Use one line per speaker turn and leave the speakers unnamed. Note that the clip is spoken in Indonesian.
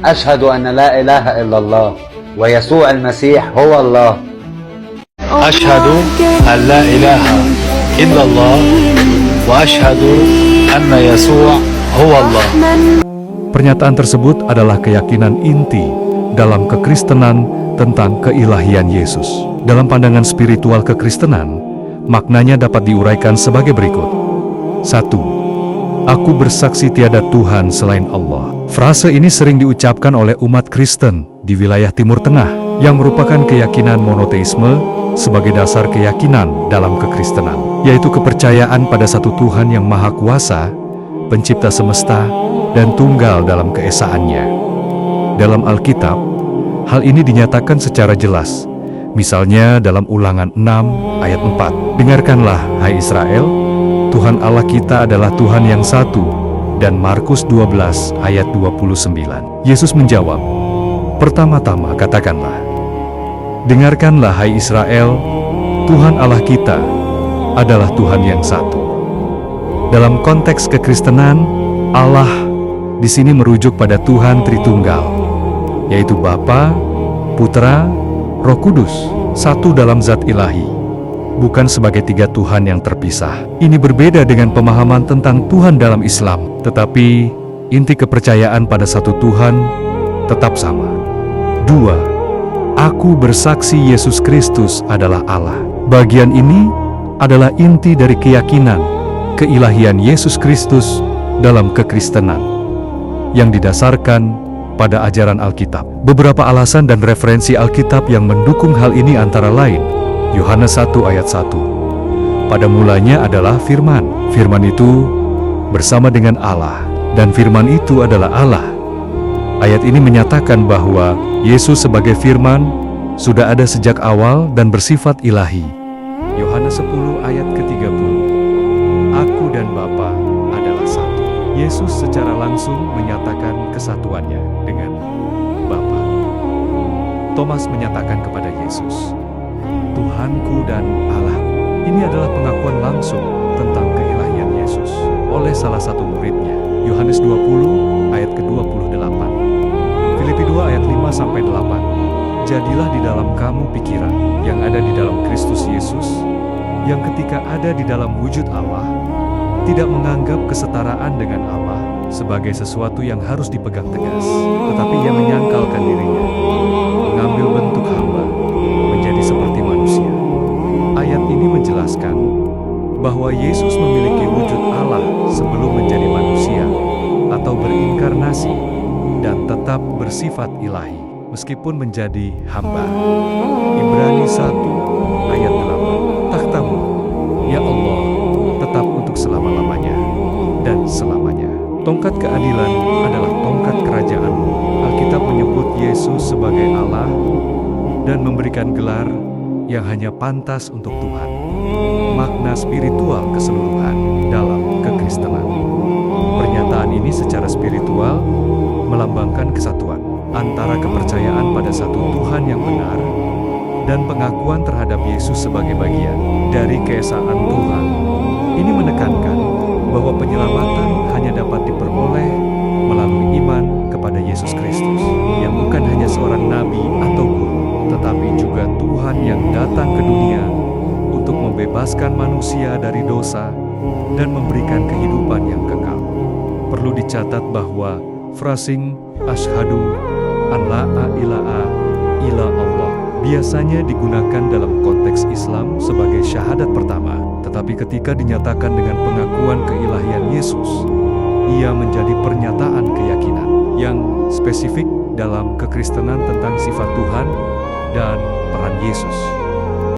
أشهد أن لا إله إلا الله ويسوع المسيح هو الله.
أشهد أن لا إله إلا الله وأشهد أن يسوع هو الله.
Pernyataan tersebut adalah keyakinan inti dalam kekristenan tentang keilahian Yesus. Dalam pandangan spiritual kekristenan, maknanya dapat diuraikan sebagai berikut. 1. Aku bersaksi tiada Tuhan selain Allah. Frase ini sering diucapkan oleh umat Kristen di wilayah Timur Tengah yang merupakan keyakinan monoteisme sebagai dasar keyakinan dalam kekristenan, yaitu kepercayaan pada satu Tuhan yang Maha Kuasa, pencipta semesta, dan tunggal dalam keesaannya. Dalam Alkitab, hal ini dinyatakan secara jelas. Misalnya dalam Ulangan 6 ayat 4. Dengarkanlah, hai Israel, Tuhan Allah kita adalah Tuhan yang satu. Dan Markus 12 ayat 29. Yesus menjawab, pertama-tama katakanlah, dengarkanlah, hai Israel, Tuhan Allah kita adalah Tuhan yang satu. Dalam konteks kekristenan, Allah di sini merujuk pada Tuhan Tritunggal, yaitu Bapa, Putra, Roh Kudus, satu dalam zat ilahi, bukan sebagai tiga Tuhan yang terpisah. Ini berbeda dengan pemahaman tentang Tuhan dalam Islam, tetapi inti kepercayaan pada satu Tuhan tetap sama. 2. Aku bersaksi Yesus Kristus adalah Allah. Bagian ini adalah inti dari keyakinan keilahian Yesus Kristus dalam kekristenan yang didasarkan pada ajaran Alkitab. Beberapa alasan dan referensi Alkitab yang mendukung hal ini antara lain Yohanes 1 ayat 1. Pada mulanya adalah firman. Firman itu bersama dengan Allah, dan firman itu adalah Allah. Ayat ini menyatakan bahwa Yesus sebagai firman sudah ada sejak awal dan bersifat ilahi. Yohanes 10 ayat ke-30. Aku dan Bapa adalah satu. Yesus secara langsung menyatakan kesatuannya dengan Bapa. Thomas menyatakan kepada Yesus, Tuhanku dan Allahku. Ini adalah pengakuan langsung tentang keilahian Yesus oleh salah satu muridnya. Yohanes 20 ayat ke-28. Filipi 2 ayat 5-8. Jadilah di dalam kamu pikiran yang ada di dalam Kristus Yesus, yang ketika ada di dalam wujud Allah, tidak menganggap kesetaraan dengan Allah sebagai sesuatu yang harus dipegang tegas, tetapi ia menyangkalkan dirinya, mengambil bentuk hamba, menjadi seperti manusia. Ayat ini menjelaskan bahwa Yesus memiliki wujud Allah sebelum menjadi manusia atau berinkarnasi dan tetap bersifat ilahi meskipun menjadi hamba. Ibrani 1 ayat 8. Takhtamu, ya Allah, tetap untuk selama-lamanya dan selamanya. Tongkat keadilan adalah tongkat kerajaanmu. Alkitab menyebut Yesus sebagai Allah dan memberikan gelar yang hanya pantas untuk Tuhan. Makna spiritual keseluruhan dalam kekristenan. Pernyataan ini secara spiritual melambangkan kesatuan antara kepercayaan pada satu Tuhan yang benar dan pengakuan terhadap Yesus sebagai bagian dari keesaan Tuhan. Ini menekankan bahwa penyelamatan hanya dapat diperoleh melalui iman kepada Yesus Kristus, yang bukan hanya seorang nabi atau guru, tetapi juga Tuhan yang datang ke dunia untuk membebaskan manusia dari dosa dan memberikan kehidupan yang kekal. Perlu dicatat bahwa phrasing asyhadu an la ilaha illa Allah biasanya digunakan dalam konteks Islam sebagai syahadat pertama, tetapi ketika dinyatakan dengan pengakuan keilahian Yesus, ia menjadi pernyataan keyakinan yang spesifik dalam kekristenan tentang sifat Tuhan dan peran Yesus.